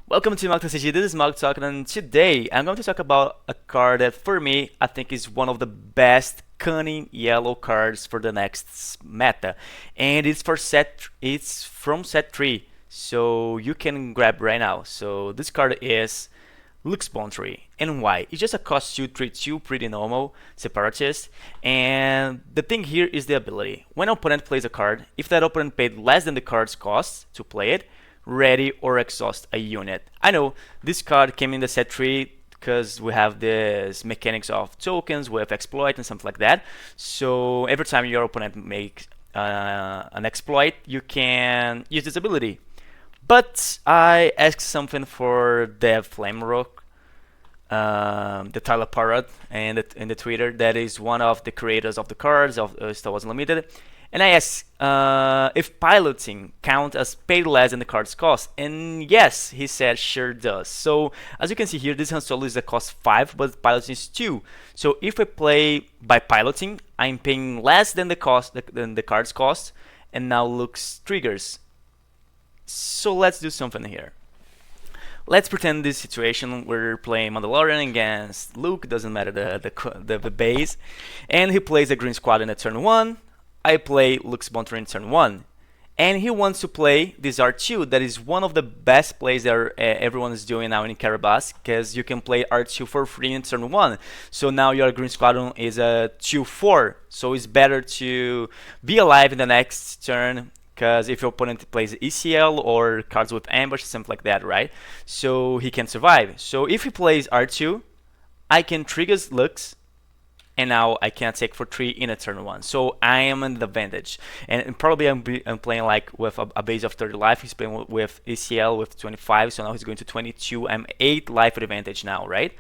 Welcome to MagTCG. This is Mag talking, and today I'm going to talk about a card that, for me, I think is one of the best cunning yellow cards for the next meta, and it's from set 3, so you can grab right now. So this card is Bonter, and why? It's just a cost 2 3/2, pretty normal separatist, and the thing here is the ability. When an opponent plays a card, if that opponent paid less than the card's cost to play it, ready or exhaust a unit. I know this card came in the set 3 because we have this mechanics of tokens with exploit and something like that. So every time your opponent makes an exploit, you can use this ability. But I asked something for Dev Flamerock, the Tyler Parrot, and in the Twitter, that is one of the creators of the cards of Star Wars Unlimited. And I asked if piloting count as paid less than the card's cost, and yes, he said sure does. So as you can see here, this Han Solo is a cost 5, but piloting is 2. So if I play by piloting, I'm paying less than the card's cost, and now Luke's triggers. So let's do something here. Let's pretend this situation we're playing Mandalorian against Luke, doesn't matter the base, and he plays a green squad in a turn 1. I play Luke's Bonter in turn 1, and he wants to play this R2. That is one of the best plays that everyone is doing now in Carabas, because you can play R2 for free in turn 1. So now your green squadron is a 2/4, so it's better to be alive in the next turn, because if your opponent plays ECL or cards with ambush, something like that, right? So he can survive. So if he plays R2, I can trigger Lux, and now I can attack for 3 in a turn 1. So I am in the advantage. And probably I'm playing like with a base of 30 life. He's playing with ECL with 25, so now he's going to 22. I'm 8 life advantage now, right?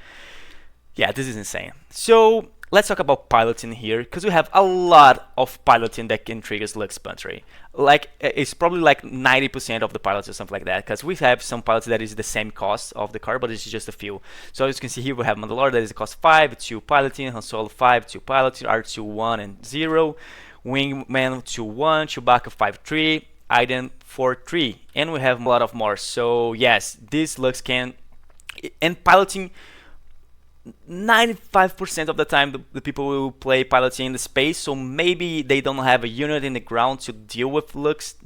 Yeah, this is insane. So let's talk about piloting here, because we have a lot of piloting that can trigger Lux Bonter. Like, it's probably like 90% of the pilots or something like that, because we have some pilots that is the same cost of the card, but it's just a few. So as you can see here, we have Mandalorian that is cost 5, 2 piloting, Han Solo 5, 2 piloting, R2 1 and 0, Wingman 2 1, Chewbacca 5 3, Aiden 4 3, and we have a lot of more. So yes, this Lux can, and piloting, 95% of the time the people will play piloting in the space, so maybe they don't have a unit in the ground to deal with Lux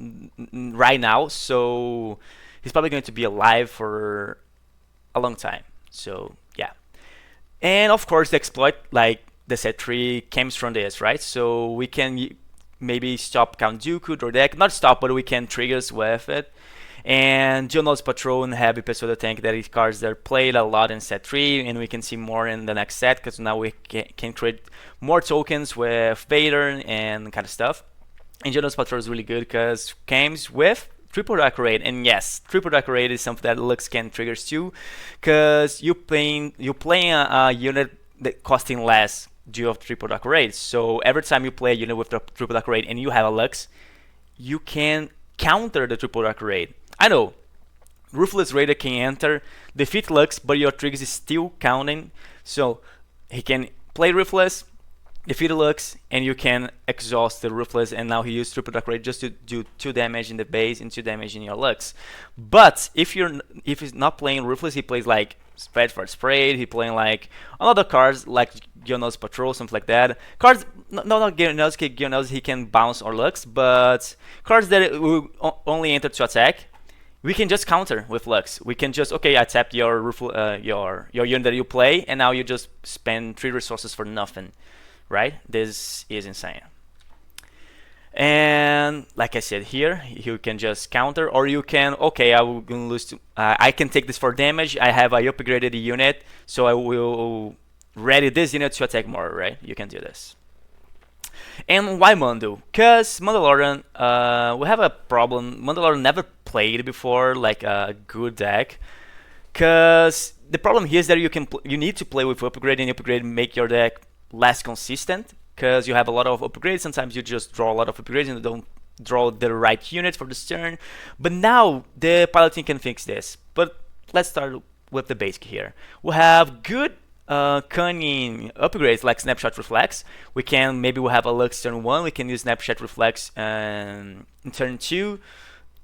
right now, so he's probably going to be alive for a long time. So yeah, and of course the exploit, like the set 3, comes from this, right? So we can maybe stop Count Dooku or deck, not stop, but we can triggers with it. And Geonosis Patrol and Heavy Pesoda Tank, that is cards that are played a lot in set 3, and we can see more in the next set, because now we can create more tokens with Vader and kind of stuff. And Geonosis Patrol is really good because comes with triple decorate, and yes, triple decorate is something that Lux can triggers too, because you're playing a unit that costing less due of triple decorate. So every time you play a unit with the triple decorate and you have a Lux, you can counter the triple decorate. I know, Ruthless Raider can enter, defeat Lux, but your triggers is still counting. So he can play Ruthless, defeat Lux, and you can exhaust the Ruthless, and now he used triple decorate just to do 2 damage in the base and 2 damage in your Lux. But if he's not playing Ruthless, he plays like Spread for Sprayed, he playing like another cards like Geonosis Patrol, something like that. Cards, not Geonosis, he can bounce or Lux, but cards that will only enter to attack, we can just counter with Lux. We can just, okay, I tapped your unit that you play, and now you just spend 3 resources for nothing, right? This is insane. And like I said here, you can just counter, or you can, okay, I will lose to, I can take this for damage. I have a upgraded unit, so I will ready this unit to attack more, right? You can do this. And why Mando? Because Mandalorian, we have a problem. Mandalorian never played before like a good deck. Because the problem here is that you need to play with upgrade, and upgrade make your deck less consistent. Because you have a lot of upgrades. Sometimes you just draw a lot of upgrades and you don't draw the right unit for this turn. But now the piloting can fix this. But let's start with the basic here. We have good Cunning upgrades like Snapshot Reflex. We can, maybe we'll have a Lux turn 1, we can use Snapshot Reflex in turn 2,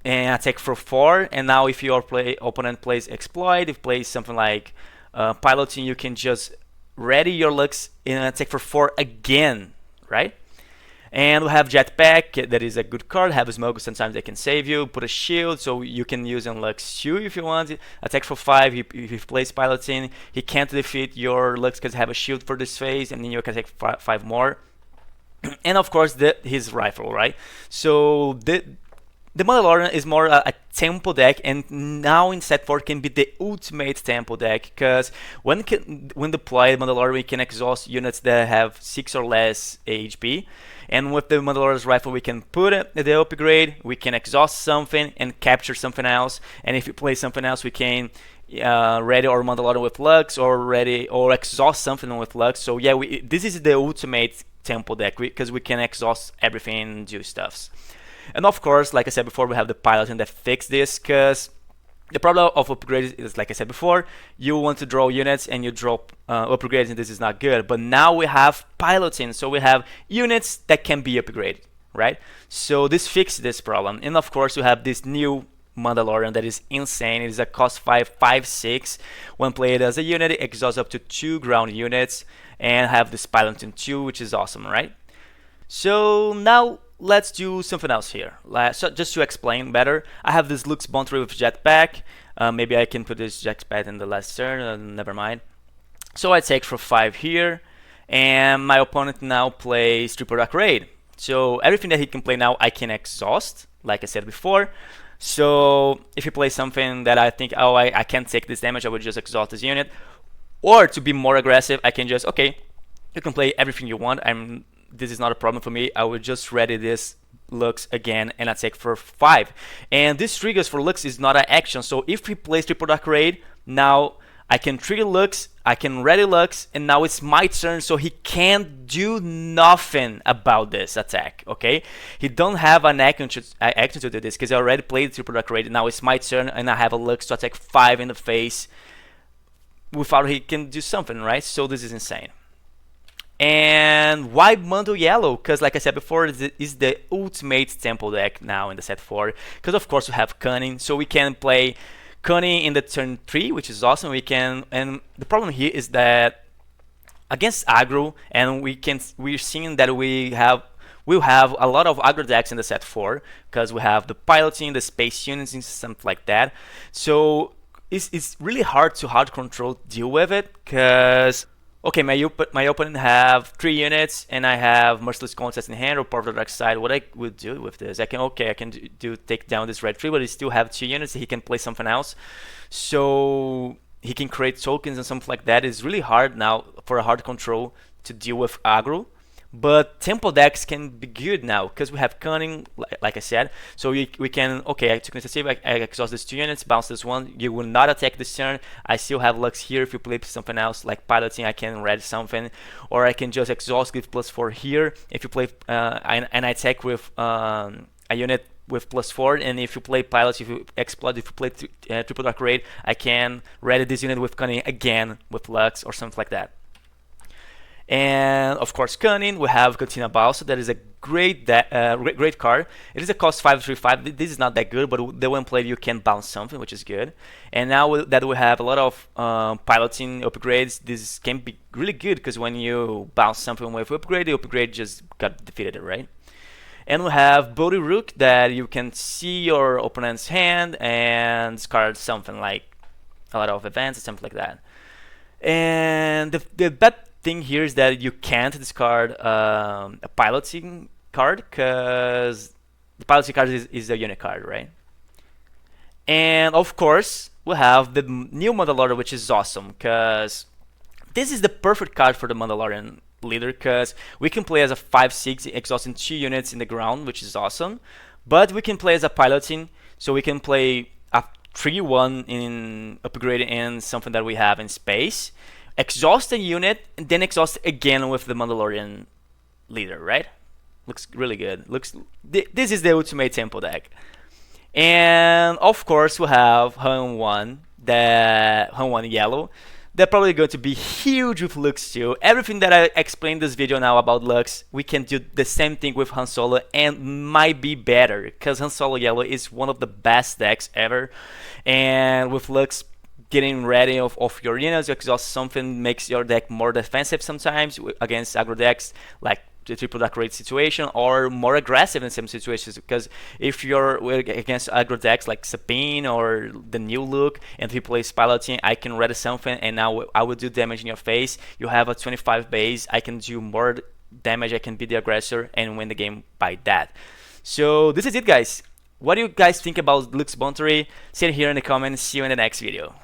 and attack for 4. And now if your opponent plays exploit, if plays something like piloting, you can just ready your Lux and attack for 4 again, right? And we have Jetpack, that is a good card. Have a smoke, sometimes they can save you. Put a shield, so you can use on Lux 2 if you want. Attack for 5, if he plays piloting, he can't defeat your Lux because have a shield for this phase, and then you can take 5 more. And of course, his rifle, right? So the Mandalorian is more a tempo deck, and now in set 4 can be the ultimate tempo deck, because when deployed, Mandalorian can exhaust units that have 6 or less HP, and with the Mandalorian's rifle we can put the upgrade, we can exhaust something and capture something else, and if you play something else we can ready our Mandalorian with Lux, or exhaust something with Lux. So yeah, this is the ultimate tempo deck, because we can exhaust everything and do stuffs. And of course, like I said before, we have the piloting that fix this, because the problem of upgrades is, like I said before, you want to draw units and you drop upgrades, and this is not good. But now we have piloting, so we have units that can be upgraded, right? So this fixes this problem. And of course, we have this new Mandalorian that is insane. It is a cost 5/6. When played as a unit, it exhausts up to 2 ground units, and have this piloting 2, which is awesome, right? So now let's do something else here. So just to explain better, I have this Lux Bonter with Jetpack. Maybe I can put this Jetpack in the last turn, never mind. So I take for 5 here, and my opponent now plays Triple Dark Raid. So everything that he can play now I can exhaust, like I said before. So if he plays something that I think, oh, I can't take this damage, I would just exhaust this unit. Or to be more aggressive, I can just, okay, you can play everything you want. This is not a problem for me. I will just ready this Lux again and attack for 5. And this triggers for Lux is not an action. So if he plays Triple Dark Raid, now I can trigger Lux, I can ready Lux, and now it's my turn, so he can't do nothing about this attack, okay? He don't have an action to do this, because I already played Triple Dark Raid, and now it's my turn, and I have a Lux to attack 5 in the face without he can do something, right? So this is insane. And why Mando Yellow? Because like I said before, it is the ultimate tempo deck now in the set 4. Because of course we have Cunning, so we can play Cunning in the turn 3, which is awesome. And the problem here is that against aggro, and we're seeing that we'll have a lot of aggro decks in the set 4, because we have the piloting, the space units, and something like that. So it's really hard to hard control deal with it, because okay, my opponent have 3 units, and I have Merciless Contest in hand or Part of the Dark Side. What I would do with this, I can take down this red 3, but he still have 2 units. He can play something else, so he can create tokens and something like that. It's really hard now for a hard control to deal with aggro. But tempo decks can be good now, because we have Cunning, like I said. So we can, okay, I took initiative, I exhaust these 2 units, bounce this 1. You will not attack this turn. I still have Lux here. If you play something else like piloting, I can read something, or I can just exhaust, give +4 here. If you play and I attack with a unit with +4, and if you play pilot, if you explode, if you play Triple Dark Raid, I can ready this unit with Cunning again with Lux or something like that. And of course, Cunning, we have Cantina Balsa. That is a great card. It is a cost 5/5. This is not that good, but the when played you can bounce something, which is good. And now that we have a lot of piloting upgrades, this can be really good, because when you bounce something with upgrade, the upgrade just got defeated, right? And we have Bodhi Rook, that you can see your opponent's hand and discard something like a lot of events or something like that. And the bad thing here is that you can't discard a piloting card, because the piloting card is a unit card, right? And of course we have the new Mandalorian, which is awesome, because this is the perfect card for the Mandalorian leader, because we can play as a 5/6 exhausting 2 units in the ground, which is awesome. But we can play as a piloting, so we can play a 3/1 in upgrade and something that we have in space, exhaust a unit, and then exhaust again with the Mandalorian leader, right? Looks really good. This is the ultimate tempo deck. And of course we have Han 1 yellow, they're probably going to be huge with Lux too. Everything that I explained in this video now about Lux, we can do the same thing with Han Solo and might be better, because Han Solo Yellow is one of the best decks ever, and with Lux getting ready of your units, exhaust something makes your deck more defensive sometimes against aggro decks like the triple dark raid situation, or more aggressive in some situations, because if you're against aggro decks like Sabine or the new look and he plays piloting, I can ready something and now I will do damage in your face. You have a 25 base, I can do more damage, I can be the aggressor and win the game by that. So this is it, guys. What do you guys think about Lux Bonter? Say it here in the comments. See you in the next video.